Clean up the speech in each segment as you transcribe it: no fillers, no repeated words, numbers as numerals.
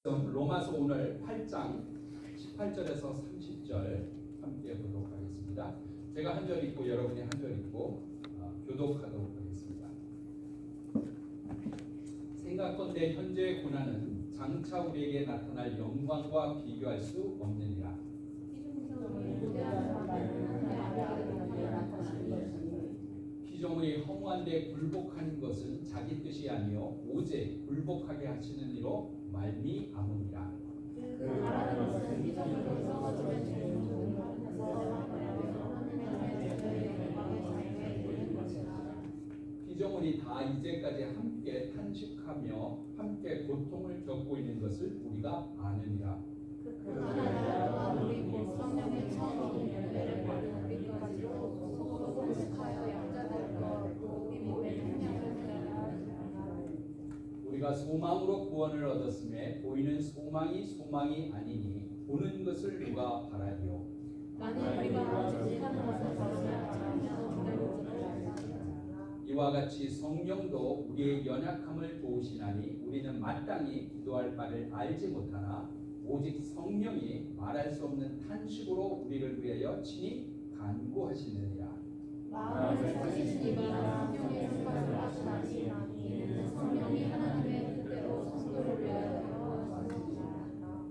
로마서 오늘 8장 18절에서 30절 함께 보도록 하겠습니다. 제가 한 절 읽고 여러분이 한 절 읽고 교독하도록 하겠습니다. 생각건대 현재의 고난은 장차 우리에게 나타날 영광과 비교할 수 없느니라. 피조물이 허무한데 굴복하는 것은 자기 뜻이 아니요 오직 굴복하게 하시는 이로 말미암으니라. 피조물이 다 이제까지 함께 탄식하며 함께 고통을 겪고 있는 것을 우리가 아느니라. 우리가 소망으로 구원을 얻었음에 보이는 소망이 아니니 보는 것을 누가 바라리요. 이와 같이 성령도 우리의 연약함을 도우시나니 우리는 마땅히 기도할 바를 알지 못하나 오직 성령이 말할 수 없는 탄식으로 우리를 위하여 친히 간구하시느니라. 마음을 찾으시니 성령의 생각을 하시나니 이는 성령이 하나님의 뜻대로 성도를 위하여 하시느니라.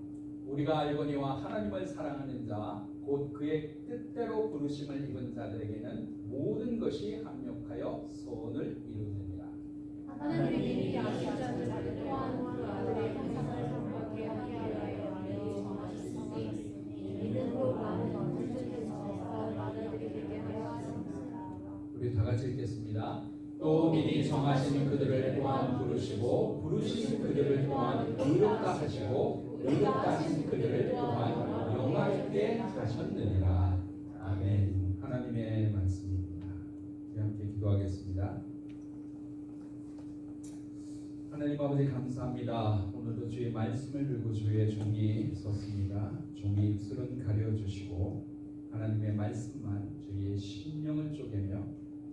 우리가 알거니와 하나님을 사랑하는 자 곧 그의 뜻대로 부르심을 입은 자들에게는 모든 것이 합력하여 선을 이루느니라. 하나님의 미리 아신 자들 또한 그 아들의 형상을 닮게 하기 위하여 미리 정하셨으니 믿음으로 많은 언제든지 받아들이게 하여 하셨느니라. 우리 다 같이 읽겠습니다. 또 미리 정하신 그들을 또한 부르시고 부르신 그들을 또한 의롭다 하시고 의롭다 하신 그들을 또한 영화롭게 하셨느니라. 아멘. 하나님의 말씀입니다. 우리 함께 기도하겠습니다. 하나님 아버지 감사합니다. 오늘도 주의 말씀을 들고 주의 종이 섰습니다. 종이 입술은 가려주시고 하나님의 말씀만 주의 심령을 쪼개며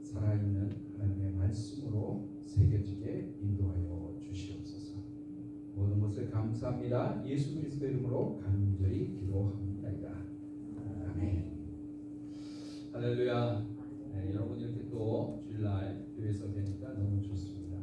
살아있는 하나님의 말씀으로 새겨지게 인도하여 주시옵소서. 모든 것을 감사합니다. 예수 그리스도의 이름으로 간절히 기도합니다. 아멘. 할렐루야. 네, 여러분 이렇게 또 주일날 교회에서 뵈니까 너무 좋습니다.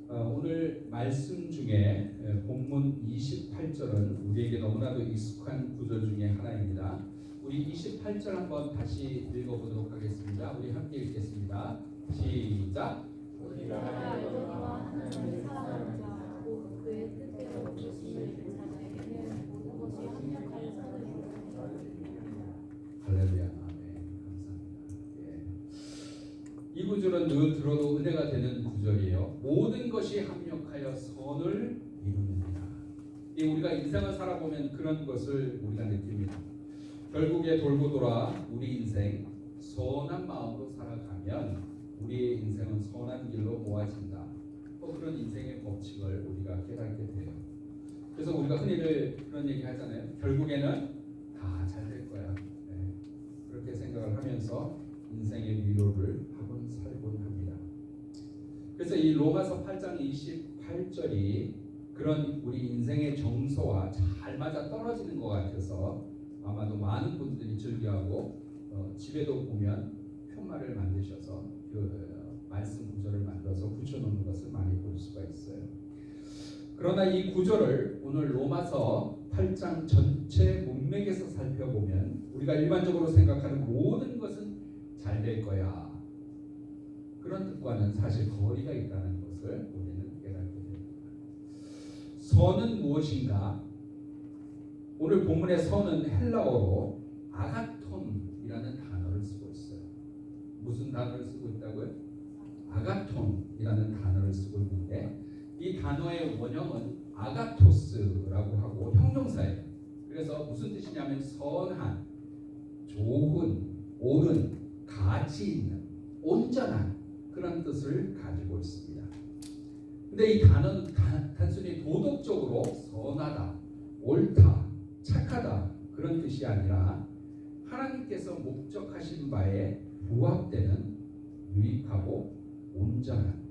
오늘 말씀 중에 본문 28절은 우리에게 너무나도 익숙한 구절 중에 하나입니다. 우리 28절 한번 다시 읽어보도록 하겠습니다. 우리 함께 읽겠습니다. 시작. 우리가 여호와 하나님을 사랑하는 자 곧 그의 뜻대로 부르심을 입은 자들에게는 모든 것이 합력하여 선을 이루느니라. 할렐루야. 아멘. 감사합니다. 예. 이 구절은 늘 들어도 은혜가 되는 구절이에요. 모든 것이 합력하여 선을 이루느니라. 우리가 인생을 살아보면 그런 것을 우리가 느낍니다. 결국에 돌고 돌아 우리 인생 선한 마음으로 살아가면 우리의 인생은 선한 길로 모아진다. 또 그런 인생의 법칙을 우리가 깨닫게 돼요. 그래서 우리가 흔히들 그런 얘기 하잖아요. 결국에는 다 잘 될 거야. 네. 그렇게 생각을 하면서 인생의 위로를 하곤 살곤 합니다. 그래서 이 로마서 8장 28절이 그런 우리 인생의 정서와 잘 맞아 떨어지는 것 같아서 아마도 많은 분들이 즐겨하고 집에도 보면 표말을 만드셔서 그 말씀 구절을 만들어서 붙여놓는 것을 많이 볼 수가 있어요. 그러나 이 구절을 오늘 로마서 8장 전체 문맥에서 살펴보면 우리가 일반적으로 생각하는 모든 것은 잘 될 거야. 그런 뜻과는 사실 거리가 있다는 것을 우리는 깨닫게 됩니다. 선은 무엇인가? 오늘 본문의 선은 헬라어로 아가톤이라는 단어를 쓰고 있어요. 무슨 단어를 쓰고 있다고요? 아가톤이라는 단어를 쓰고 있는데 이 단어의 원형은 아가토스라고 하고 형용사예요. 그래서 무슨 뜻이냐면 선한, 좋은, 옳은, 가치 있는, 온전한 그런 뜻을 가지고 있습니다. 근데 이 단어는 단순히 도덕적으로 선하다, 옳다, 착하다 그런 뜻이 아니라 하나님께서 목적하신 바에 부합되는 유익하고 온전한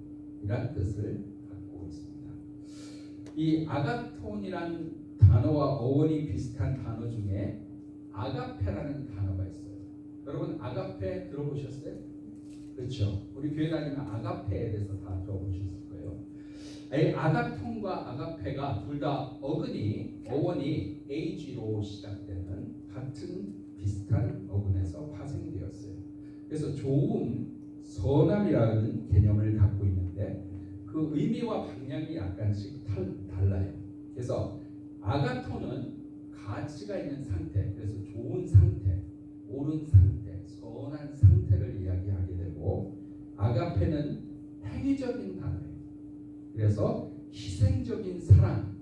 이란 뜻을 갖고 있습니다. 이 아가톤이란 단어와 어원이 비슷한 단어 중에 아가페라는 단어가 있어요. 여러분 아가페 들어보셨어요? 그렇죠. 우리 교회 다니면 아가페에 대해서 다 들어보셨을 거예요. 이 아가톤과 아가페가 둘 다 어원이 AG로 시작되는 같은 비슷한 어근에서 파생되었어요. 그래서 좋음, 선함이라는 개념을 갖고 있는데 그 의미와 방향이 약간씩 달라요. 그래서 아가톤은 가치가 있는 상태, 그래서 좋은 상태, 옳은 상태, 선한 상태를 이야기하게 되고 아가페는 행위적인 단어예요. 그래서 희생적인 사랑,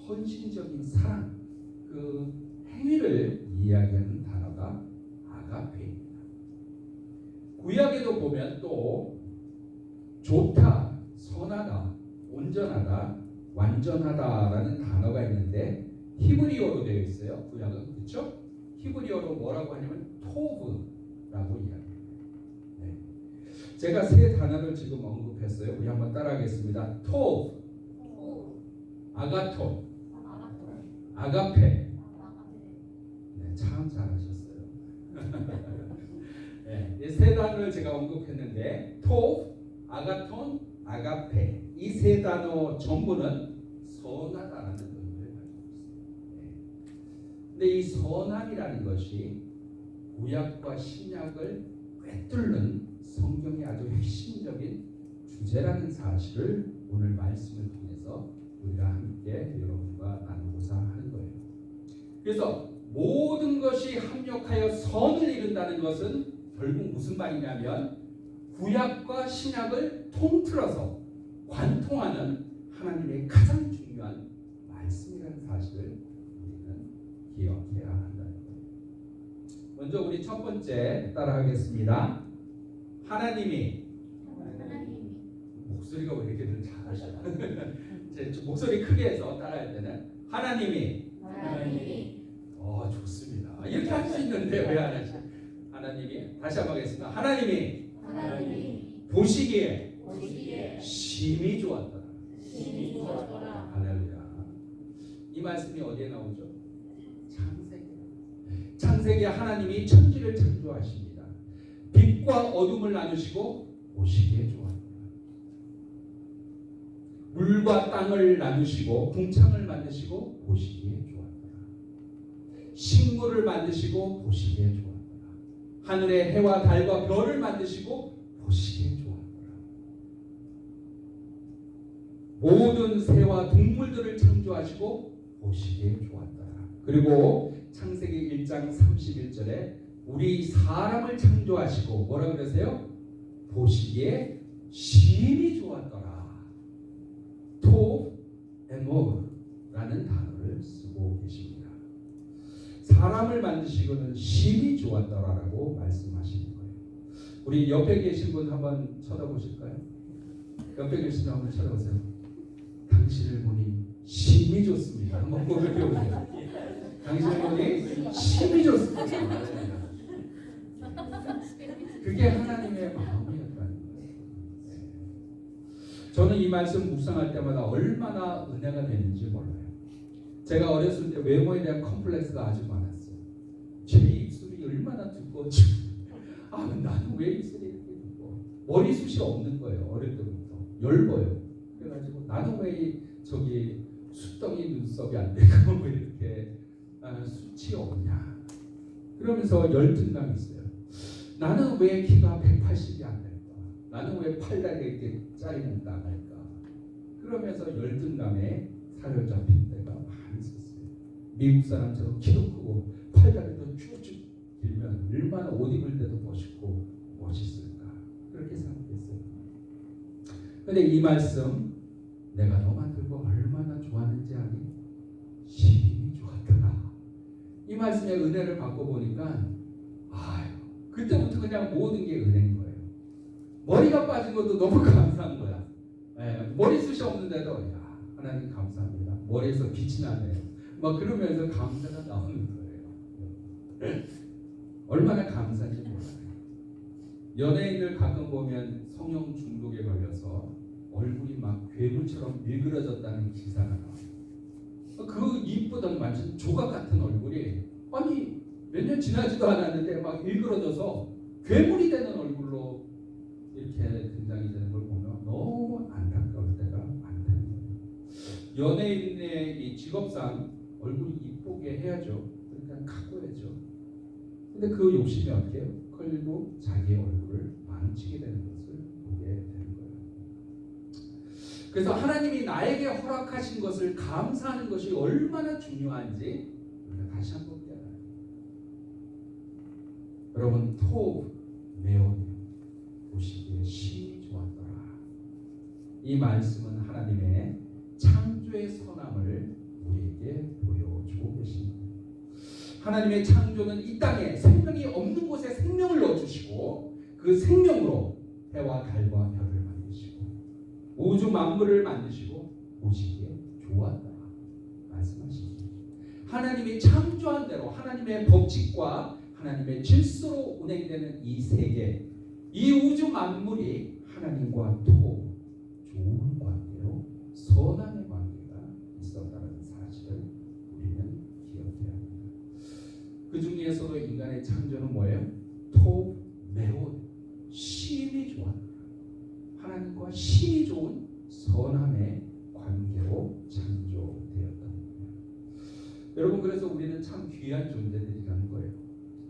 헌신적인 사랑, 그 행위를 이야기하는 단어가 아가페입니다. 구약에도 보면 또 좋다, 선하다, 온전하다, 완전하다라는 단어가 있는데 히브리어로 되어 있어요. 구약은 그렇죠? 히브리어로 뭐라고 하냐면 토브라고 이야기해요. 네. 제가 세 단어를 지금 언급했어요. 우리 한번 따라하겠습니다. 토브, 아가톤, 아가페. 네, 참 잘하셨어요. 네, 이 세 단어를 제가 언급했는데 토브, 아가톤, 아가페 이 세 단어 전부는 선하다라는 의미를 가지고 있습니다. 네. 근데 이 선함이라는 것이 구약과 신약을 꿰뚫는 성경의 아주 핵심적인 주제라는 사실을 오늘 말씀을 통해서 우리가 함께 여러분과 나누고자 하는 거예요. 그래서 모든 것이 합력하여 선을 이룬다는 것은 결국 무슨 말이냐면 구약과 신약을 통틀어서 관통하는 하나님의 가장 중요한 말씀이라는 사실을 우리는 기억해야 한다는 거예요. 먼저 우리 첫 번째 따라하겠습니다. 하나님이 목소리가 왜 이렇게 잘하셔요? 제 목소리 크게 해서 따라할 때는 하나님이 좋습니다. 이렇게 할 수 있는데 왜 안 하지? 하나님이 다시 한번 하겠습니다. 하나님이 보시기에 심히 좋았더라. 할렐루야. 이 말씀이 어디에 나오죠? 창세기 하나님이 천지를 창조하십니다. 빛과 어둠을 나누시고 보시기에 좋았더라. 물과 땅을 나누시고 궁창을 만드시고 보시기에 좋았더라. 식물을 만드시고 보시기에 좋았더라. 하늘의 해와 달과 별을 만드시고 보시기에 좋았더라. 모든 새와 동물들을 창조하시고 보시기에 좋았더라. 그리고 창세기 1장 31절에 우리 사람을 창조하시고 뭐라 그러세요? 보시기에 심히 좋았더라. 토 에모라는 단어를 쓰고 계십니다. 사람을 만드시고는 심히 좋았더라라고 말씀하시는 거예요. 우리 옆에 계신 분 한번 쳐다보실까요? 옆에 계신 분 한번 쳐다보세요. 당신을 보니 심히 좋습니다. 한번 고백해보세요. 당신을 보니 심히 좋습니다. 그게 하나님의 마음이었다는 거예요. 저는 이 말씀 묵상할 때마다 얼마나 은혜가 되는지 몰라요. 제가 어렸을 때 외모에 대한 컴플렉스가 아주 많았어요. 제 입술이 얼마나 두꺼운지. 나는 왜 입술이 이렇게 두꺼워? 머리숱이 없는 거예요. 어릴 때부터. 엷어요. 그래가지고 나는 왜 저기 숫덩이 눈썹이 안 되고 왜 이렇게 숱이 없냐. 그러면서 열등감이 있어요. 나는 왜 키가 180이 안 될까? 나는 왜 팔다리가 이렇게 짜리는 나갈까? 그러면서 열등감에 사로잡힌 때가 많이 있었어요. 미국 사람처럼 키도 크고 팔다리도 쭉쭉 길면 얼마나 옷 입을 때도 멋있고 멋있을까? 그렇게 생각했어요. 근데 이 말씀 내가 너 만들고 얼마나 좋았는지 아니? 심히 좋았더라. 이 말씀의 은혜를 받고 보니까 그때부터 그냥 모든 게 은혜인 거예요. 머리가 빠진 것도 너무 감사한 거야. 머리숱이 없는데도 하나님 감사합니다. 머리에서 빛이 나네요. 막 그러면서 감사가 나오는 거예요. 얼마나 감사한지 몰라요. 연예인들 가끔 보면 성형 중독에 걸려서 얼굴이 막 괴물처럼 일그러졌다는 기사가 나와요. 그 이쁘던 완전 조각 같은 얼굴이 아니 몇 년 지나지도 않았는데 막 일그러져서 괴물이 되는 얼굴로 이렇게 등장이 되는 걸 보면 너무 안타까울 때가 많다는 거예요. 연예인의 이 직업상 얼굴이 이쁘게 해야죠. 그러니까 가꿔야죠. 근데 그 욕심이 어떻게 해요? 결국 자기의 얼굴을 망치게 되는 것을 보게 되는 거예요. 그래서 하나님이 나에게 허락하신 것을 감사하는 것이 얼마나 중요한지 우리가 다시 한번 깨달아요. 여러분 토 메온 보시기에 심히 좋았더라. 이 말씀은 하나님의 창조의 선함을 우리에게 보여주고 계십니다. 하나님의 창조는 이 땅에 생명이 없는 곳에 생명을 넣어주시고 그 생명으로 해와 달과 별을 만드시고 우주 만물을 만드시고 보시기에 좋았다 말씀하십니다. 하나님이 창조한 대로 하나님의 법칙과 하나님의 질서로 운행되는 이 세계, 이 우주 만물이 하나님과 또 좋은 관계로 선함의 관계가 있었다는 사실을 우리는 기억해야 합니다. 그 중에서도 인간의 창조는 뭐예요? 토 매우 심히 좋았다. 하나님과 심히 좋은 선함의 관계로 창조되었다는 거예요. 여러분 그래서 우리는 참 귀한 존재들이라는 거예요.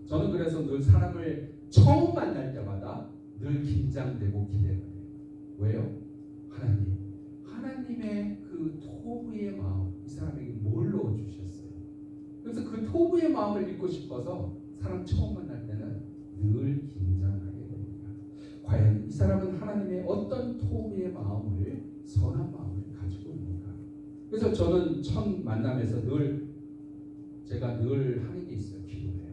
저는 그래서 늘 사람을 처음 만날 때마다 늘 긴장되고 기대가 돼요. 왜요? 하나님의 그 토부의 마음, 이 사람에게 뭘 넣어주셨어요? 그래서 그 토부의 마음을 읽고 싶어서 사람 처음 만날 때는 늘 긴장하게 됩니다. 과연 이 사람은 하나님의 어떤 토부의 마음을, 선한 마음을 가지고 있는가? 그래서 저는 첫 만남에서 제가 늘 하는 게 있어요. 기도해요.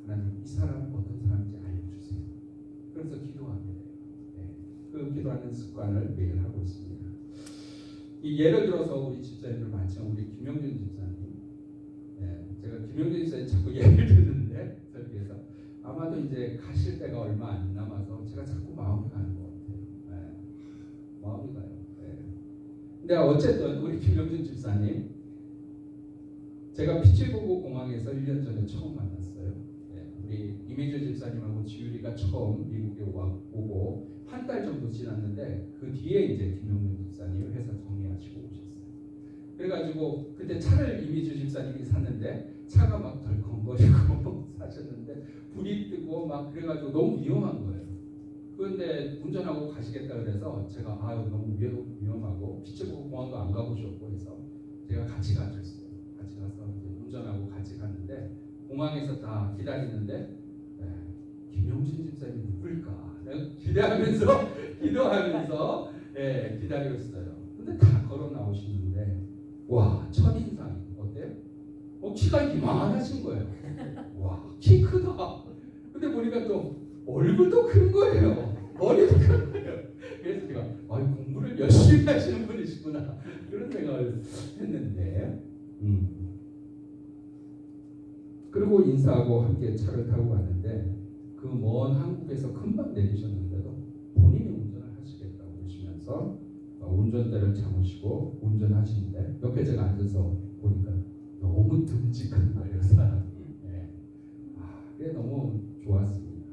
하나님 이 사람은 어떤 사람인지 알려주세요. 그래서 기도하게 돼요. 네. 그 기도하는 습관을 매일 하고 있습니다. 예를 들어서 우리 집사님들 많지만 우리 김영준 집사님, 네. 제가 김영준 집사님 자꾸 예를 드는데 설교에서 아마도 이제 가실 때가 얼마 안 남아서 제가 자꾸 마음이 가는 것 같아요. 네. 마음이 가요. 네. 근데 어쨌든 우리 김영준 집사님 제가 피츠버그 공항에서 1년 전에 처음 만났어요. 네, 우리 이미주 집사님하고 지율이가 처음 미국에 오고 한 달 정도 지났는데 그 뒤에 이제 김용민 집사님 회사 정리하시고 오셨어요. 그래가지고 그때 차를 이미주 집사님이 샀는데 차가 막 덜컹거리고 사셨는데 불이 뜨고 막 그래가지고 너무 위험한 거예요. 그런데 운전하고 가시겠다 그래서 제가 너무 위험하고 피츠버그 공항도 안 가보셨고 해서 제가 같이 가셨어요. 같이 가서 이제 운전하고 같이 갔는데 공항에서 다 기다리는데 김용진 집사님이 누굴까? 내가 기도하면서 기다리고 있어요. 근데 다 걸어 나오시는데 와 첫인상 어때요? 키가 이만하신 거예요. 와 키 크다. 근데 보니까 또 얼굴도 큰 거예요. 머리도 큰 거예요. 그래서 제가 공부를 열심히 하시는 분이시구나 그런 생각을 했는데 그리고 인사하고 함께 차를 타고 갔는데 그 먼 한국에서 금방 내리셨는데도 본인이 운전을 하시겠다고 그러시면서 운전대를 잡으시고 운전하시는데 옆에 제가 앉아서 보니까 너무 듬직한 거예요 사람이. 그게 너무 좋았습니다.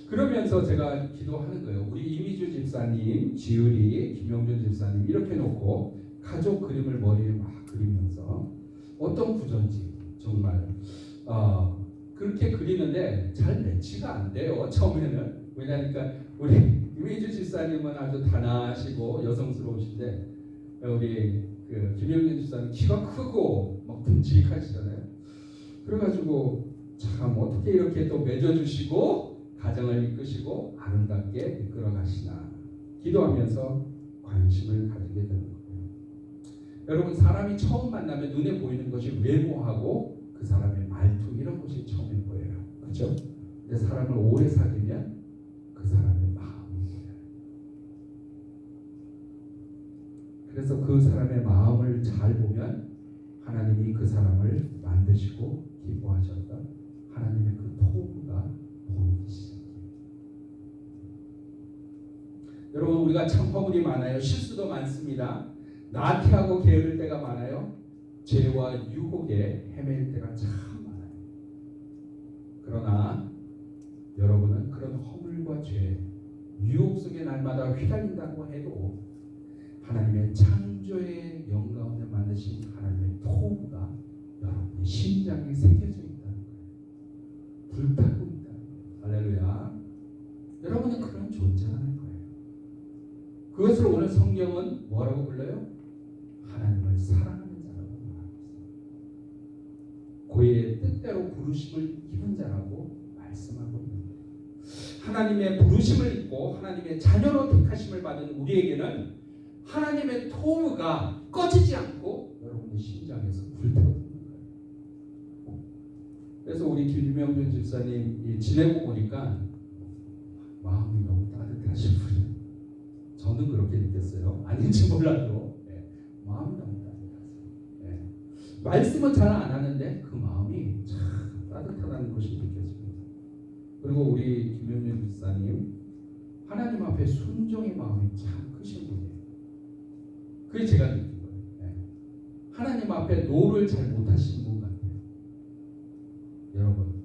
그러면서 제가 기도하는 거예요. 우리 이미주 집사님, 지율이, 김영준 집사님 이렇게 놓고 가족 그림을 머리에 막 그리면서 어떤 구조인지 정말 그렇게 그리는데 잘 매치가 안 돼요. 처음에는. 왜냐니까 우리 이미주 집사님은 아주 단아하시고 여성스러우신데 우리 그 김영준 집사님 키가 크고 막 듬직하시잖아요. 그래가지고 참 어떻게 이렇게 또 맺어주시고 가정을 이끄시고 아름답게 이끌어 가시나 기도하면서 관심을 가지게 되는 거예요. 여러분 사람이 처음 만나면 눈에 보이는 것이 외모하고 그 사람의 말투 이런 것이 처음에 보여요. 그렇죠? 근데 사람을 오래 사귀면 그 사람의 마음이 보여요. 그래서 그 사람의 마음을 잘 보면 하나님이 그 사람을 만드시고 기뻐하셨다. 하나님의 그 토부가 보이기 시작해요. 여러분 우리가 참 허물이 많아요. 실수도 많습니다. 나태하고 게으를 때가 많아요. 죄와 유혹에 헤매일 때가 참 많아요. 그러나 여러분은 그런 허물과 죄, 유혹 속에 날마다 휘달린다고 해도 하나님의 창조의 영가운데 만드신 하나님의 토부가 여러분의 심장에 새겨져 있다는 거예요. 불타고 있다는 거예요. 할렐루야. 여러분은 그런 존재라는 거예요. 그것을 오늘 성경은 뭐라고 불러요? 하나님을 사랑하는 자라고 말하고 있어요. 그의 뜻대로 부르심을 입은 자라고 말씀하고 있는 거예요. 하나님의 부르심을 입고 하나님의 자녀로 택하심을 받은 우리에게는 하나님의 토부가 꺼지지 않고 여러분의 심장에서 불태우는 거예요. 그래서 우리 김명준 집사님 지내고 보니까 마음이 너무 따뜻하신 분이에요. 저는 그렇게 느꼈어요. 아닌지 몰라도 마음이 너무 따뜻하세요. 말씀은 잘 안 하는데 그 마음이 참 따뜻하다는 것이 느껴집니다. 그리고 우리 김명준 집사님 하나님 앞에 순종의 마음이 참 크신 분이에요. 그게 제가 느낀 거예요. 하나님 앞에 노를 잘 못하시는 분 같아요. 여러분,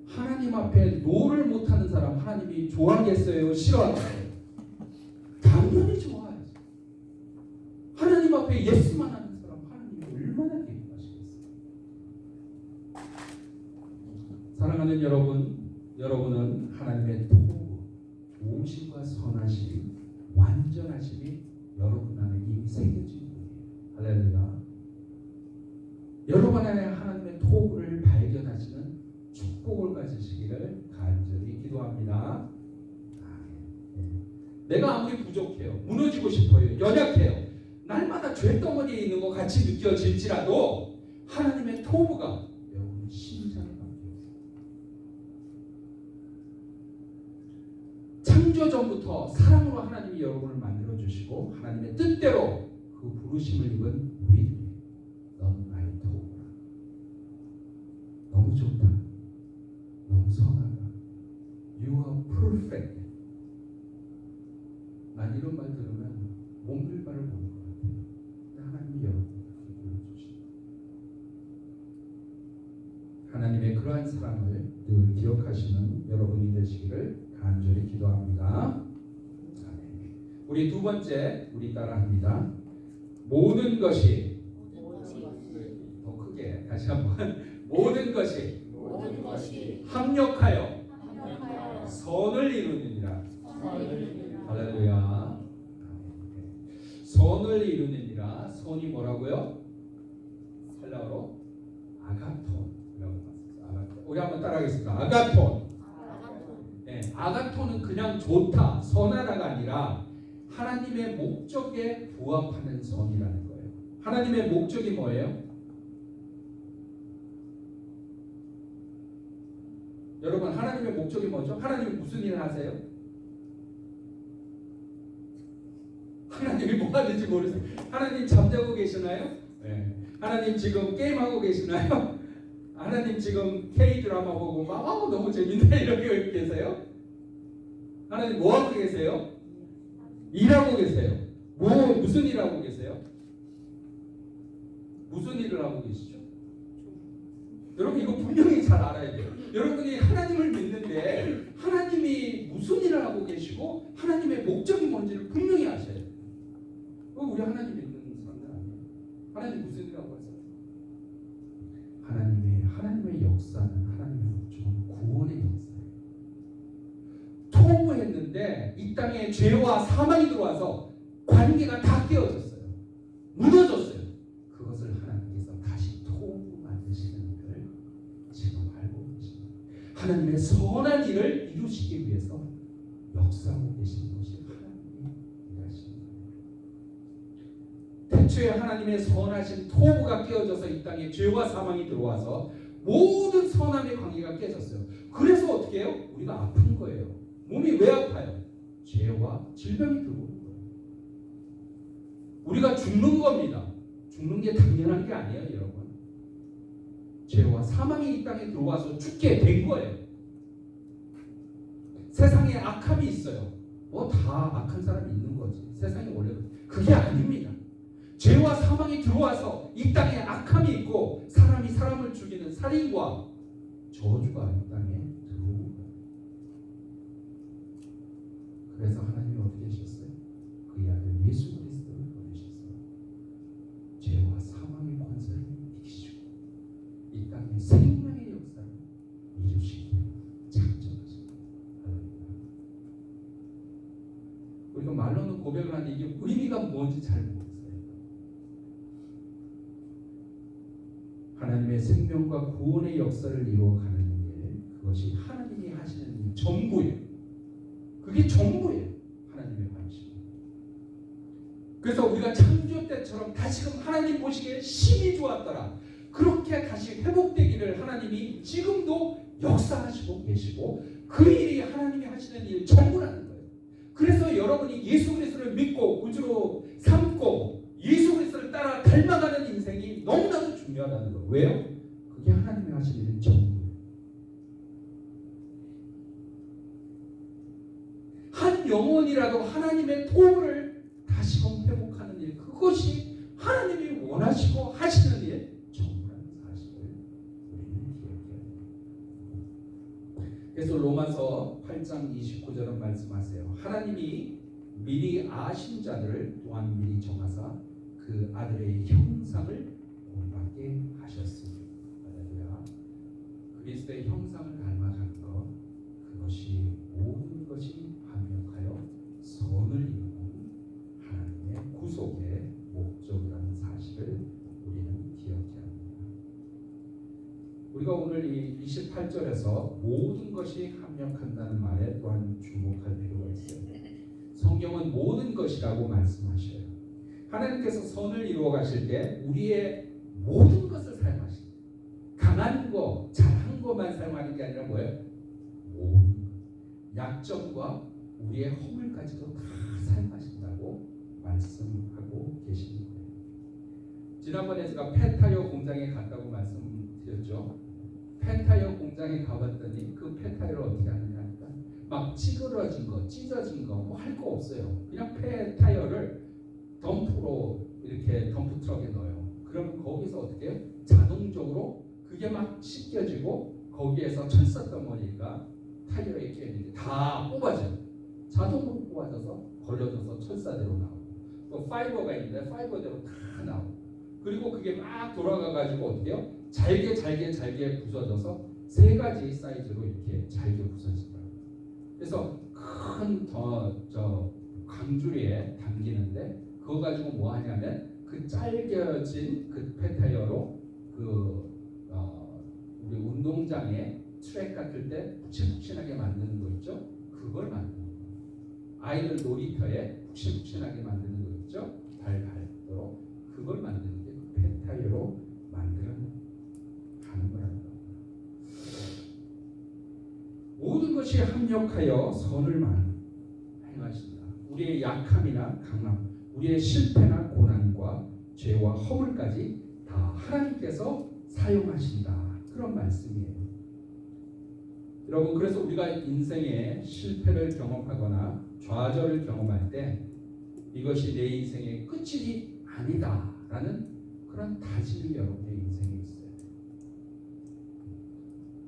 하나님 앞에 노를 못하는 사람 하나님이 좋아하겠어요? 싫어하겠어요? 당연히 좋아하죠. 하나님 앞에 예수만 하는 사람 하나님이 얼마나 기뻐하시겠어요? 사랑하는 여러분, 여러분은 하나님의 토부, 좋으심과 선하심, 완전하심이 여러분 안에 이미 새겨진 분이에요. 할렐루야. 여러분 안에 하나님의 토부를 발견하시는 축복을 가지시기를 간절히 기도합니다. 내가 아무리 부족해요, 무너지고 싶어요, 연약해요, 날마다 죄덩어리에 있는 것 같이 느껴질지라도 하나님의 토부가 여러분의 심장에 담겨있어요. 창조전부터 사랑으로 하나님이 여러분을 만들어주시고 하나님의 뜻대로 그 부르심을 입은 우리들이 넌 나의 토부라. 너무 좋다. 너무 선하다. You are perfect. 난 이런 말 들으면 몸둘바를 보는 것 같아요. 근데 하나님이 여러분을 그렇게 불러주십니다. 하나님의 그러한 사랑을 늘 기억하시는 여러분이 되시기를 간절히 기도합니다. 우리 두 번째 우리 따라 합니다. 모든 것이 더 크게 다시 한번 모든 것이 합력하여 선을 이루느니라. 할렐루야. 선을 이루느니라. 선이 뭐라고요? 헬라어로 아가톤이라고 봤습니다. 우리 한번 따라하겠습니다. 아가톤. 아가톤은 그냥 좋다, 선하다가 아니라 하나님의 목적에 부합하는 선이라는 거예요. 하나님의 목적이 뭐예요? 여러분, 하나님의 목적이 뭐죠? 하나님이 무슨 일을 하세요? 하나님이 뭐 하는지 모르세요. 하나님 잠자고 계시나요? 네. 하나님 지금 게임하고 계시나요? 하나님 지금 K-드라마 보고 막 너무 재밌네 이렇게 계세요? 하나님 뭐 하고 계세요? 일하고 계세요. 무슨 일 하고 계세요? 무슨 일을 하고 계시죠? 여러분 이거 분명히 잘 알아야 돼요. 여러분이 하나님을 믿는데 하나님이 무슨 일을 하고 계시고 하나님의 목적이 뭔지를 분명히 아셔야 돼요. 우리 하나님 믿는 사람들 아니에요. 하나님 무슨 일 하고 하세요? 하나님의 역사는 하나님의 목적은 구원의 역사예요. 토부했는데 이 땅에 죄와 사망이 들어와서 관계가 다 깨어졌어요. 무너졌어요. 그것을 하나님께서 다시 토부 만드시는 일을 지금 알고 계십니다. 하나님의 선한 일을 이루시기 위해서 역사하고 계시는 것이 하나님이 일하시는 거예요. 태초에 하나님의 선하신 토부가 깨어져서 이 땅에 죄와 사망이 들어와서 모든 선함의 관계가 깨졌어요. 그래서 어떻게 해요? 우리가 아픈 거예요. 몸이 왜 아파요? 죄와 질병이 들어오는 거예요. 우리가 죽는 겁니다. 죽는 게 당연한 게 아니에요, 여러분. 죄와 사망이 이 땅에 들어와서 죽게 된 거예요. 세상에 악함이 있어요. 뭐 다 악한 사람이 있는 거지. 세상이 원래 그게 아닙니다. 죄와 사망이 들어와서 이 땅에 악함이 있고 사람이 사람을 죽이는 살인과 저주가 이 땅에 들어오는 거예요. 그래서 하나님이 어떻게 하셨어요? 그의 아들 예수 그리스도를 보내셔서 죄와 사망의 권세를 이기시고 이 땅에 생명의 역사를 이루시기로 작정하십니다. 우리가 말로는 고백을 하는데 이게 의미가 뭔지 잘 모르겠어요. 하나님의 생명과 구원의 역사를 이루어가는 일, 그것이 하나님이 하시는 일 전부예요. 그게 전부예요. 하나님의 관심. 그래서 우리가 창조 때처럼 다시금 하나님 보시기에 심히 좋았더라. 그렇게 다시 회복되기를 하나님이 지금도 역사하시고 계시고 그 일이 하나님이 하시는 일 전부라는 거예요. 그래서 여러분이 예수 그리스도를 믿고 구주로 삼고 예수 그리스도를 따라 닮아가는 인생이 너무나도 중요하다는 거예요. 왜요? 그게 하나님이 하시는 일 전부예요. 한 영혼이라도 하나님의 도움을 다시금 회복하는 일, 그것이 하나님이 원하시고 하시는 일 전부라는 사실을 우리는 기억해야 돼요. 그래서 로마서 8장 29절은 말씀하세요. 하나님이 미리 아신 자들을 또한 미리 정하사 그 아들의 형상을 본받게 하셨으니. 할렐루야. 그리스도의 형상을 닮아가는 것, 그것이 모든 것이 합력하여 선을 이루는 하나님의 구속의 목적이라는 사실을 우리는 기억해야 합니다. 우리가 오늘 이 28절에서 모든 것이 합력한다는 말에 또한 주목할 필요가 있어요. 성경은 모든 것이라고 말씀하셔요. 하나님께서 선을 이루어 가실 때 우리의 모든 것을 사용하십니다. 강한 거, 잘한 것만 사용하는 게 아니라 뭐예요? 모든 것. 약점과 우리의 허물까지도 다 사용하신다고 말씀하고 계시는 거예요. 지난번에 제가 폐타이어 공장에 갔다고 말씀드렸죠. 폐타이어 공장에 가봤더니 그 폐타이어를 어떻게 하느냐 하니까 막 찌그러진 거, 찢어진 거 뭐 할 거 없어요. 그냥 폐타이어를 덤프로 이렇게 덤프 트럭에 넣어요. 그러면 거기서 어떻게 해요? 자동적으로 그게 막 씻겨지고 거기에서 철사 덩어리가 타이어에 끼어있는데 다 뽑아져요. 자동으로 뽑아져서 걸려져서 철사대로 나오고 또 파이버가 있는데 파이버대로 다 나오고 그리고 그게 막 돌아가가지고 어떻게 해요? 잘게 부서져서 세 가지 사이즈로 이렇게 잘게 부서지더라고요. 그래서 큰 광주리에 담기는데 그거 가지고 뭐 하냐면 그 짧겨진 그 폐타이어로 우리 운동장에 트랙 같을 때 푹신푹신하게 만드는 거 있죠? 그걸 만드는 거예요. 아이들 놀이터에 푹신푹신하게 만드는 거 있죠? 발 밟도록 그걸 만드는 게 그 폐타이어로 만들어가는 거라는 겁니다. 모든 것이 합력하여 선을 행하신다. 우리의 약함이나 강함, 우리의 실패나 고난과 죄와 허물까지 다 하나님께서 사용하신다. 그런 말씀이에요. 여러분, 그래서 우리가 인생의 실패를 경험하거나 좌절을 경험할 때 이것이 내 인생의 끝이 아니다라는 그런 다짐이 여러분의 인생에 있어요.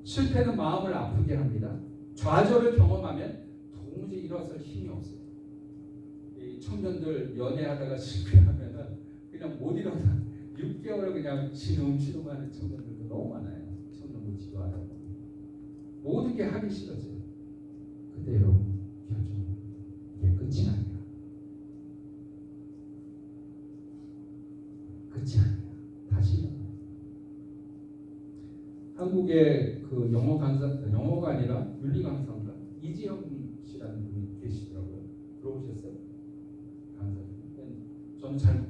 실패는 마음을 아프게 합니다. 좌절을 경험하면 도무지 일어설 힘이 없어요. 이 청년들 연애하다가 실패하면은 그냥 못 일어나 6개월을 그냥 신음하는 청년들도 너무 많아요. 청년부 지도하다 보면 모든 게 하기 싫어져요. 근데 여러분 결정 이게 끝이 아니야. 끝이 아니야. 다시 한국의 그 영어가 아니라 윤리 강사인가 이지영 씨라는 분이 계시더라고요. 들어보셨어요? 강사님. 저는 잘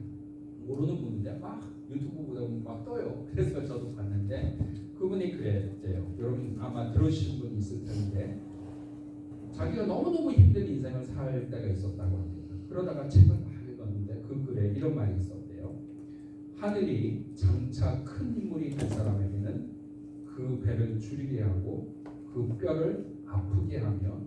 모르는 분인데 막 유튜브 보다 보면 막 떠요. 그래서 저도 봤는데 그분이 그랬대요. 여러분 아마 들으신 분 있을 텐데 자기가 너무너무 힘든 인생을 살 때가 있었다고 합니다. 그러다가 책을 막 읽었는데 그 글에 이런 말이 있었대요. 하늘이 장차 큰 인물이 된 사람에게는 그 배를 줄이게 하고 그 뼈를 아프게 하며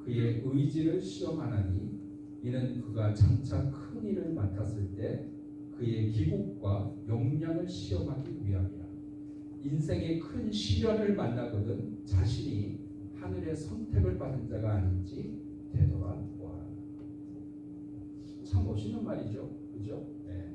그의 의지를 시험하나니 이는 그가 장차 큰 일을 맡았을 때 그의 기국과 역량을 시험하기 위함이라. 인생의 큰 시련을 만나거든 자신이 하늘의 선택을 받은 자가 아닌지 되돌아보아라. 참 멋있는 말이죠, 그죠? 네.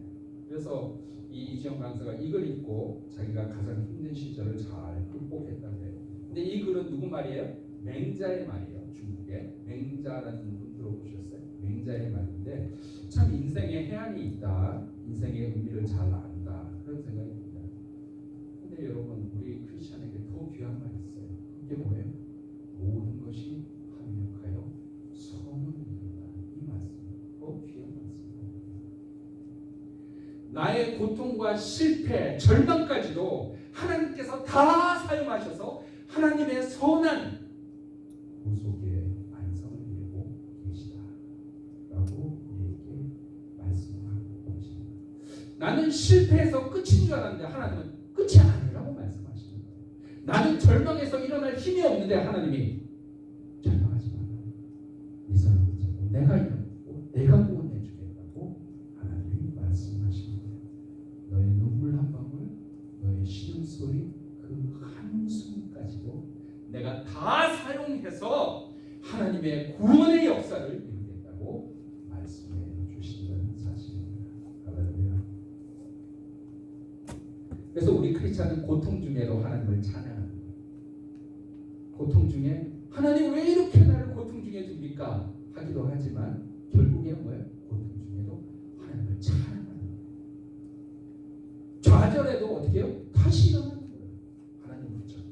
그래서 이지영 강사가 이 글 읽고 자기가 가장 힘든 시절을 잘 극복했다고 해요. 근데 이 글은 누구 말이에요? 맹자의 말이에요. 중국의 맹자라는 분 들어보셨어요? 맹자의 말인데 참 인생에 해안이 있다, 인생의 의미를 잘 안다, 그런 생각이 듭니다. 근데 여러분, 우리 크리스천에게 더 귀한 말이 있어요. 그게 뭐예요? 모든 것이 합력하여 선을 이룬다. 이 말씀, 더 귀한 말씀입니다. 나의 고통과 실패, 절망까지도 하나님께서 다 사용하셔서 하나님의 선한 구속의 완성을 이루고 계시다라고 우리에게 말씀하고 계십니다. 나는 실패해서 끝인 줄 알았는데 하나님은 끝이 아니라고 말씀하시는 거예요. 나는 절망해서 일어날 힘이 없는데 하나님이 절망하지 마라. 네 손을 붙잡고 내가 일어나고 내가 구원해 주겠다고 하나님이 말씀하시는 거예요. 너의 눈물 한 방울, 너의 신음소리, 그 한숨까지도 내가 다 사용해서 하나님의 구원의 역사를 이루겠다고 말씀해 주신다는 사실입니다. 할렐루야. 그래서 우리 크리스찬은 고통 중에도 하나님을 찬양하는 거예요. 고통 중에 하나님 왜 이렇게 나를 고통 중에 줍니까? 하기도 하지만 결국에는 뭐예요? 고통 중에도 하나님을 찬양하는 거예요. 좌절해도 어떻게 해요? 다시 일어나는 거예요. 하나님 붙잡고.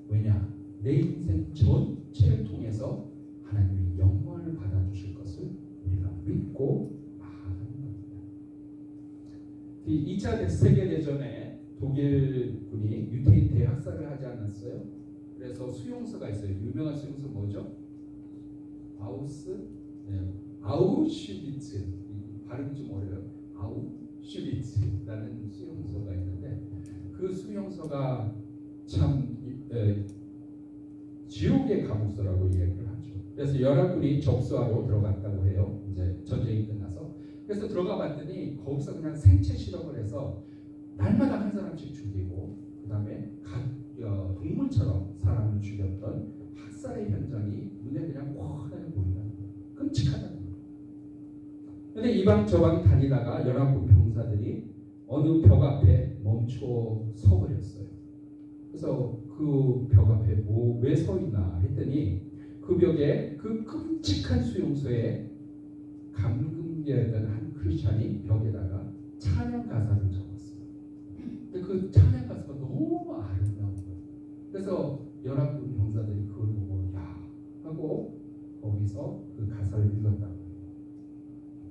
왜냐? 내 인생 전체를 통해서 하나님이 영광을 받아주실 것을 우리가 믿고 나아가는 겁니다. 2차 세계대전에 독일군이 유태인 대학살을 하지 않았어요? 그래서 수용소가 있어요. 유명한 수용소 뭐죠? 아우슈비츠. 발음이 좀 어려워요. 아우슈비츠라는 수용소가 있는데 그 수용소가 참 지옥의 감옥소라고 얘기를 하죠. 그래서 연합군이 접수하러 들어갔다고 해요. 이제 전쟁이 끝나서. 그래서 들어가 봤더니 거기서 그냥 생체 실험을 해서 날마다 한 사람씩 죽이고 그 다음에 동물처럼 사람을 죽였던 학살의 현장이 눈에 그냥 훤하게 보인다는 거예요. 끔찍하다는 거예요. 그런데 이방 저방 다니다가 연합군 병사들이 어느 벽 앞에 멈춰 서버렸어요. 그래서 그 벽 앞에 왜 서 있나 했더니 그 벽에 그 끔찍한 수용소에 감금되었던 한 크리스찬이 벽에다가 찬양 가사를 적었어요. 근데 그 찬양 가사가 너무 아름다운 거예요. 그래서 연합군 병사들이 그걸 보고 야 하고 거기서 그 가사를 읽었다고 해요.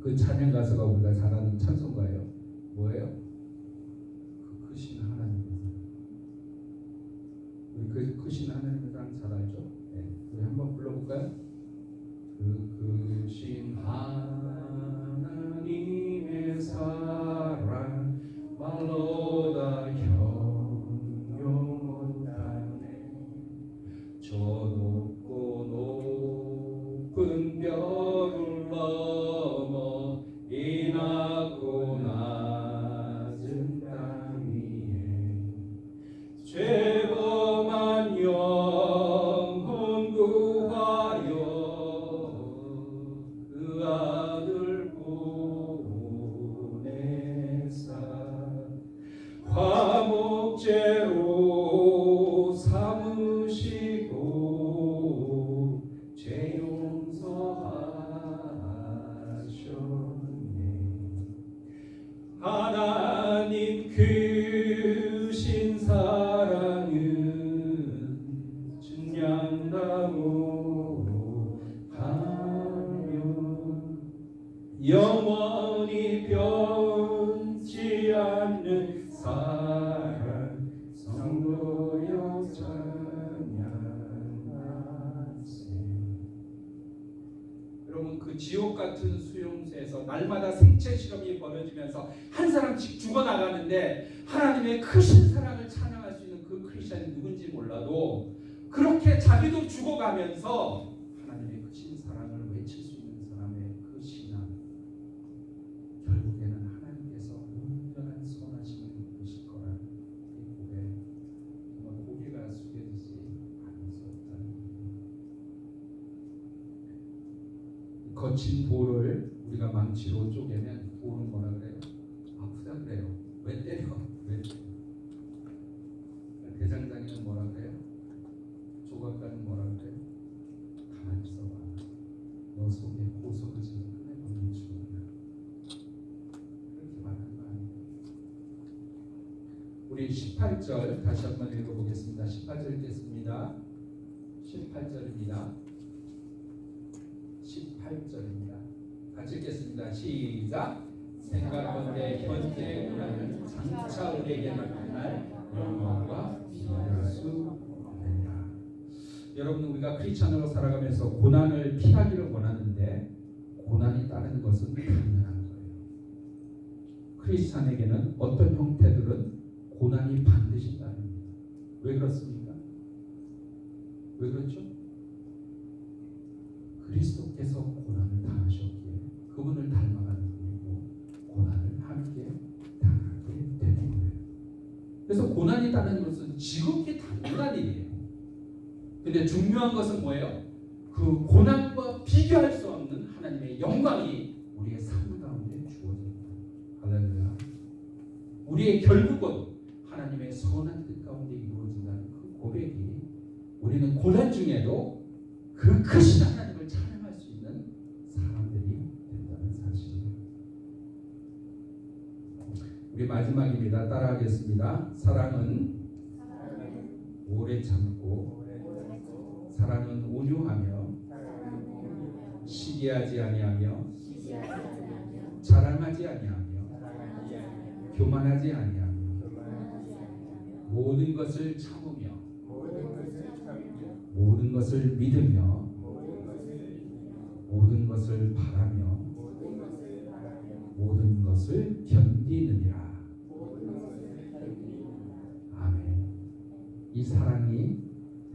그 찬양 가사가 우리가 잘 아는 찬송가예요. 뭐예요? 그 크신 하나님의 사랑. 우리 그 크신 하나님의 사랑 잘 알죠? 네. 우리 한번 불러볼까요? 그 크신 하나님의 사랑 말로다 형용하네. 저 높고 높은 벽을 넘어 이 낮고 낮은 땅 위에 죄범한 영혼 구하여 그 아들 보내사 화목제로 삼으시고 죄 용서하셨네. 하나님 크신 사랑은 증량나무 하며 영원히 변치 않는 사랑 성도여 찬양하세. 여러분, 그 지옥 같은 수용소에서 날마다 생체 실험이 벌어지면서 한 사람씩 죽어나가는데 하나님의 크신 사랑을 찬양할 수 있는 그 크리스천이 누군지 몰라도 그렇게 자기도 죽어가면서 거친 돌을 우리가 망치로 쪼개면 돌은 뭐라 그래요? 아프다 그래요. 왜 때려? 왜 때려? 대장장이는 뭐라 그래요? 조각가는 뭐라 그래요? 가만히 있어봐. 너 속에 고소가 지금 끝내고 죽는다. 그렇게 말하는 거 아니에요. 우리 18절 다시 한번 읽어보겠습니다. 18절 읽겠습니다. 18절입니다. 18절입니다. 같이 읽겠습니다. 시작. 생각건대 현재 고난은 장차 우리에게 나타날 영광과 비교할 수 없느니라. 여러분, 우리가 크리스찬으로 살아가면서 고난을 피하기를 원하는데 고난이 따르는 것은 당연한 거예요. 크리스찬에게는 어떤 형태들은 고난이 반드시 따릅니다. 왜 그렇습니까? 왜 그렇죠? 그리스도께서 고난을 당하셨기에 그분을 닮아가는 분이고 고난을 함께 당하게 되는 거예요. 그래서 고난이 따르는 것은 지극히 당연한 일이에요. 근데 중요한 것은 뭐예요? 그 고난과 비교할 수 없는 하나님의 영광이 우리의 삶 가운데 주어집니다. 할렐루야. 우리의 결국은 하나님의 선한 뜻 가운데 이루어진다는 그 고백이 우리는 고난 중에도 그 크신 하나님을 찬양할 수 있는 사람들이 된다는 사실입니다. 우리 마지막입니다. 따라하겠습니다. 사랑은 오래 참고 사랑은 온유하며 시기하지 아니하며 자랑하지 아니하며 교만하지 아니하며 모든 것을 참으며 모든 것을 믿으며 모든 것을 바라며 모든 것을 견디느니라. 아멘. 이 사랑이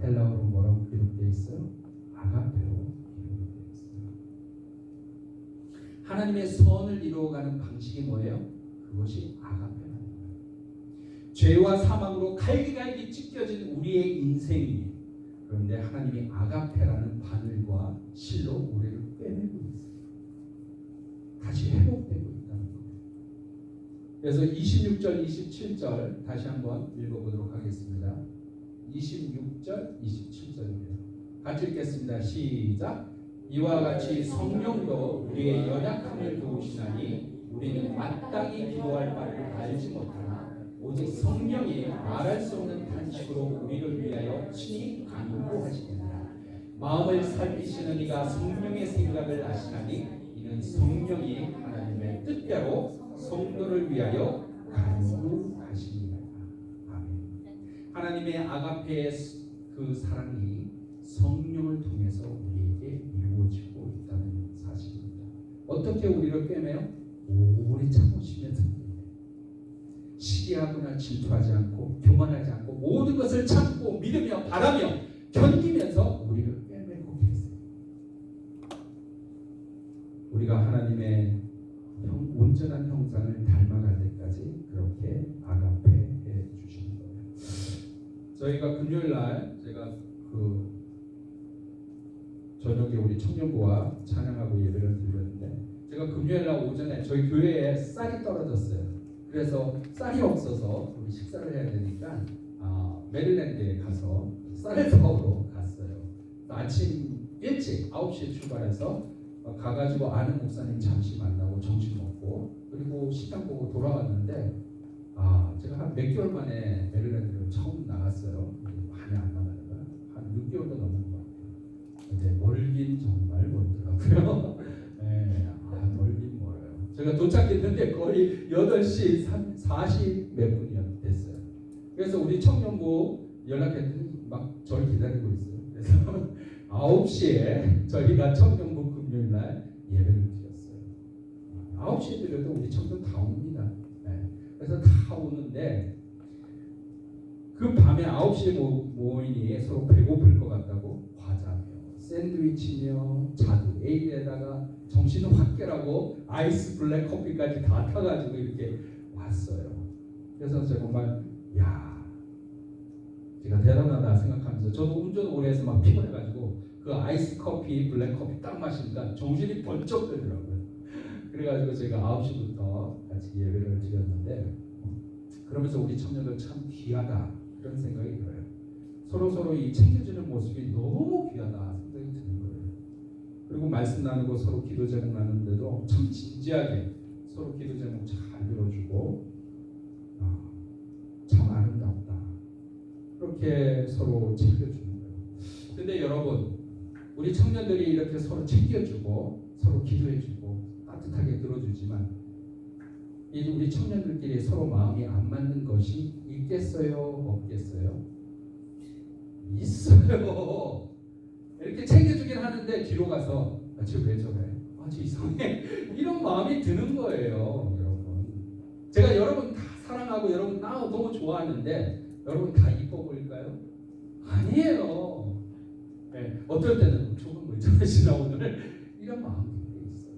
헬라어로 뭐라고 기록되어 있어요? 아가페로 기록되어 있어요. 하나님의 선을 이루어가는 방식이 뭐예요? 그것이 아가페라는 거예요. 죄와 사망으로 갈기갈기 찢겨진 우리의 인생이, 그런데 하나님이 아가페라는 바늘과 실로 우리를 꿰매고 있어요. 다시 회복되고 있다는 거예요. 그래서 26절, 27절 다시 한번 읽어보도록 하겠습니다. 26절, 27절입니다. 같이 읽겠습니다. 시작. 이와 같이 성령도 우리의 연약함을 도우시나니 우리는 마땅히 기도할 바를 알지 못하나 오직 성령이 말할 수 없는 탄식으로 우리를 위하여 친히 간구하시느니라. 마음을 살피시는 이가 성령의 생각을 아시나니 이는 성령이 하나님의 뜻대로 성도를 위하여 간구하시니라. 아멘. 하나님의 아가페의 그 사랑이 성령을 통해서 우리에게 이루어지고 있다는 사실입니다. 어떻게 우리를 꿰매요? 오래 참으시면서 시기하거나 질투하지 않고 교만하지 않고 모든 것을 참고 믿으며 바라며 견디면서 우리를 꿰매고 계세요. 우리가 하나님의 온전한 형상을 닮아갈 때까지 그렇게 아가페 해 주시는 거예요. 저희가 금요일날 제가 저녁에 우리 청년부와 찬양하고 예배를 드렸는데 제가 금요일날 오전에 저희 교회에 쌀이 떨어졌어요. 그래서 쌀이 없어서 우리 식사를 해야 되니까 메릴랜드에 가서 쌀을 사오러 갔어요. 아침 일찍 9시에 출발해서 가가지고 아는 목사님 잠시 만나고 점심 먹고 그리고 식당 보고 돌아왔는데 제가 한 몇 개월 만에 메릴랜드를 처음 나갔어요. 많이 안 나가다가 한 6개월도 넘은 것 같아요. 근데 멀긴 정말 멀더라고요. 네, 멀긴 멀어요. 제가 도착했는데 거의 8시 40 몇 분이 됐어요. 그래서 우리 청년부 연락했더니 막 저를 기다리고 있어요. 그래서 9시에 저희가 청년부 금요일날 예배를 드렸어요. 9시에 드려도 우리 청년 다 옵니다. 네. 그래서 다 오는데 그 밤에 9시에 모이니 서로 배고플 것 같다고 과자며 샌드위치며 자두 에일에다가 정신을 확 깨라고 아이스 블랙 커피까지 다 타가지고 이렇게 왔어요. 그래서 정말 제가 대단하다 생각하면서 저도 운전 오래 해서 막 피곤해가지고 그 아이스 커피, 블랙 커피 딱 마시니까 정신이 번쩍 들더라고요. 그래가지고 제가 9시부터 같이 예배를 드렸는데 그러면서 우리 청년들 참 귀하다 그런 생각이 들어요. 서로 이 챙겨주는 모습이 너무 귀하다 생각이 드는 거예요. 그리고 말씀 나누고 서로 기도 제목 나누는데도 참 진지하게 서로 기도 제목 잘 들어주고 참 아름답다. 그렇게 서로 챙겨주는 거예요. 근데 여러분, 우리 청년들이 이렇게 서로 챙겨주고 서로 기도해주고 따뜻하게 들어주지만 이 우리 청년들끼리 서로 마음이 안 맞는 것이 있겠어요? 없겠어요? 있어요. 이렇게 챙겨주긴 하는데 뒤로 가서 쟤 왜 저래? 쟤 이상해. 이런 마음이 드는 거예요, 여러분. 제가 여러분 다 사랑하고 여러분 너무 좋아하는데 여러분 다 이뻐 보일까요? 아니에요. 네, 어떨 때는 저건 왜 저러시나 오늘 이런 마음이 있어요.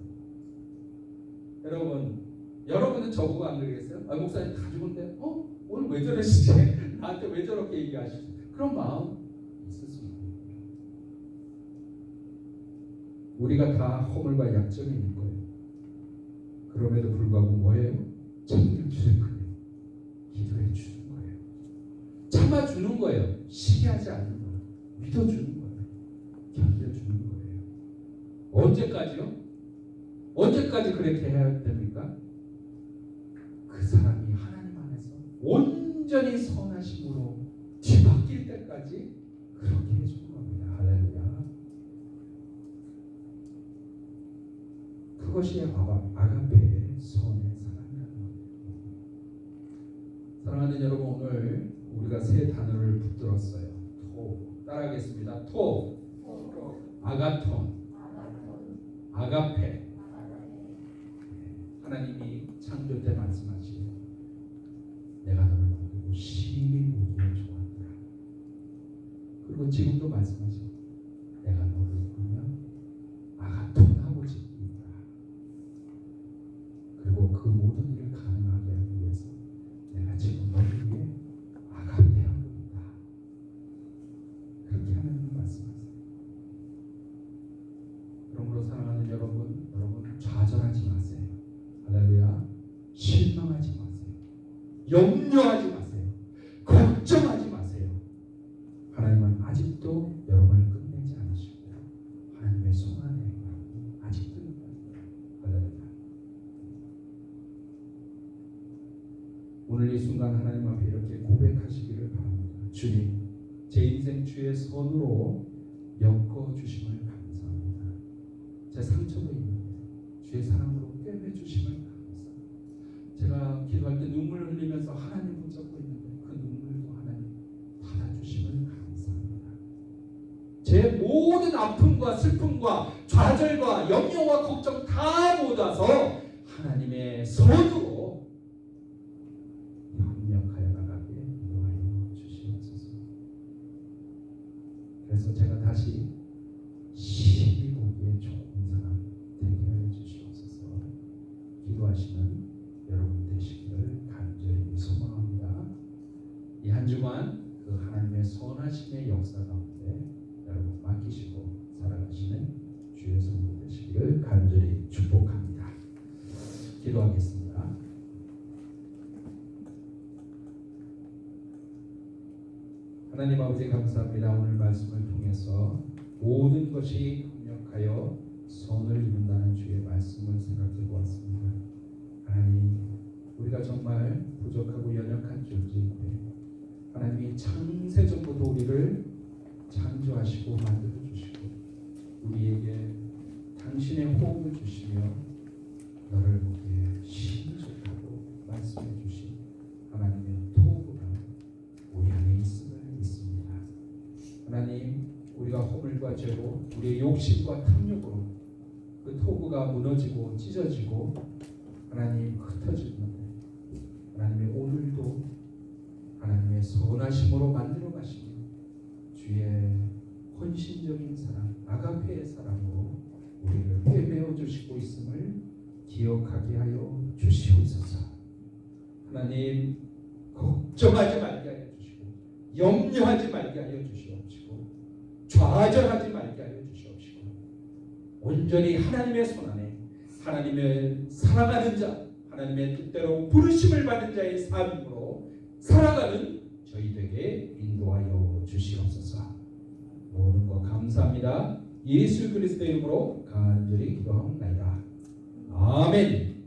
여러분은 저보고 안 그러겠어요? 목사님 다 죽은데 오늘 왜 저러시지? 나한테 왜 저렇게 얘기하시지? 그런 마음 있을 수 있는 거예요. 우리가 다 허물과 약점이 있는 거예요. 그럼에도 불구하고 뭐예요? 챙겨주는 거예요. 기도해 주는 거예요. 참아주는 거예요. 시기하지 않는 거예요. 믿어주는 거예요. 견뎌주는 거예요. 언제까지요? 언제까지 그렇게 해야 됩니까? 그 사람이 하나님 안에서 온전히 선하심으로 뒤바뀔 때까지 그렇게 해주는 겁니다. 할렐루야. 그것이 아가페의 선의 사랑이라는 거예요. 사랑하는 여러분, 오늘 우리가 세 단어를 붙들었어요. 따라하겠습니다. 아가톤, 아가페. 하나님이 창조 때 말씀하시고 내가 너를 보고 심히 보기에 좋았더라. 그리고 지금도 말씀하시고 내가 너를 보면 아가톤하고 짓는다. 그리고 그 모든 일을 가능하게 하기 위해서 내가 지금 너를 위해 아가페하고 있다. 그렇게 하나님은 말씀하세요. 그러므로 사랑하는 여러분 좌절하지 마세요. 할렐루야. 실망하지 마세요. 염려하지 마세요. 걱정하지 마세요. 하나님은 아직도 여러분을 끝내지 않으시고요. 하나님의 손 안에 아직도 있다. 할렐루야. 오늘 이 순간 하나님 앞에 이렇게 고백하시기를 바랍니다. 주님, 제 인생 주의 손으로 엮어주심을 감사합니다. 제 상처도 있는데 주의 사랑으로 꿰매주심을 감사합니다. 제가 기도할 때 눈물을 흘리면서 하나님 붙잡고 있는데 그 눈물도 하나님 받아주심을 감사합니다. 제 모든 아픔과 슬픔과 좌절과 염려와 걱정 다 모아서 하나님의 손으로 협력하여 나가게 인도하여 주시옵소서. 그래서 제가 다시 심히 보기에 좋은 사람 되게 하여 주시옵소서. 기도하시는 여러분 되시기를 간절히 소망합니다. 이 한 주간 그 하나님의 선하심의 역사 가운데 여러분 맡기시고 살아가시는 주의 성도 되시기를 간절히 축복합니다. 기도하겠습니다. 하나님 아버지 감사합니다. 오늘 말씀을 통해서 모든 것이 협력하여 선을 이룬다는 주의 말씀을 생각해 보았습니다. 하나님, 우리가 정말 부족하고 연약한 존재인데 하나님이 창세전부터 우리를 창조하시고 만들어주시고 우리에게 당신의 호흡을 주시며 너를 보기에 심히 좋다고 말씀해 주신 하나님의 토부가 우리 안에 있음을 믿습니다. 하나님, 우리가 허물과 죄로 우리의 욕심과 탐욕으로 그 토구가 무너지고 찢어지고 하나님 흩어지는데 하나님의 오늘도 하나님의 선하심으로 만들어 가시며 주의 헌신적인 사랑 아가페의 사랑으로 우리를 꿰매어 주시고 있음을 기억하게 하여 주시옵소서. 하나님 걱정하지 말게 하여 주시고 염려하지 말게 하여 주시옵시고 좌절하지 말게 하여 온전히 하나님의 손 안에 하나님의 사랑하는 자, 하나님의 뜻대로 부르심을 받은 자의 삶으로 살아가는 저희 되게 인도하여 주시옵소서. 모든 것 감사합니다. 예수 그리스도의 이름으로 간절히 기도하옵나이다. 아멘.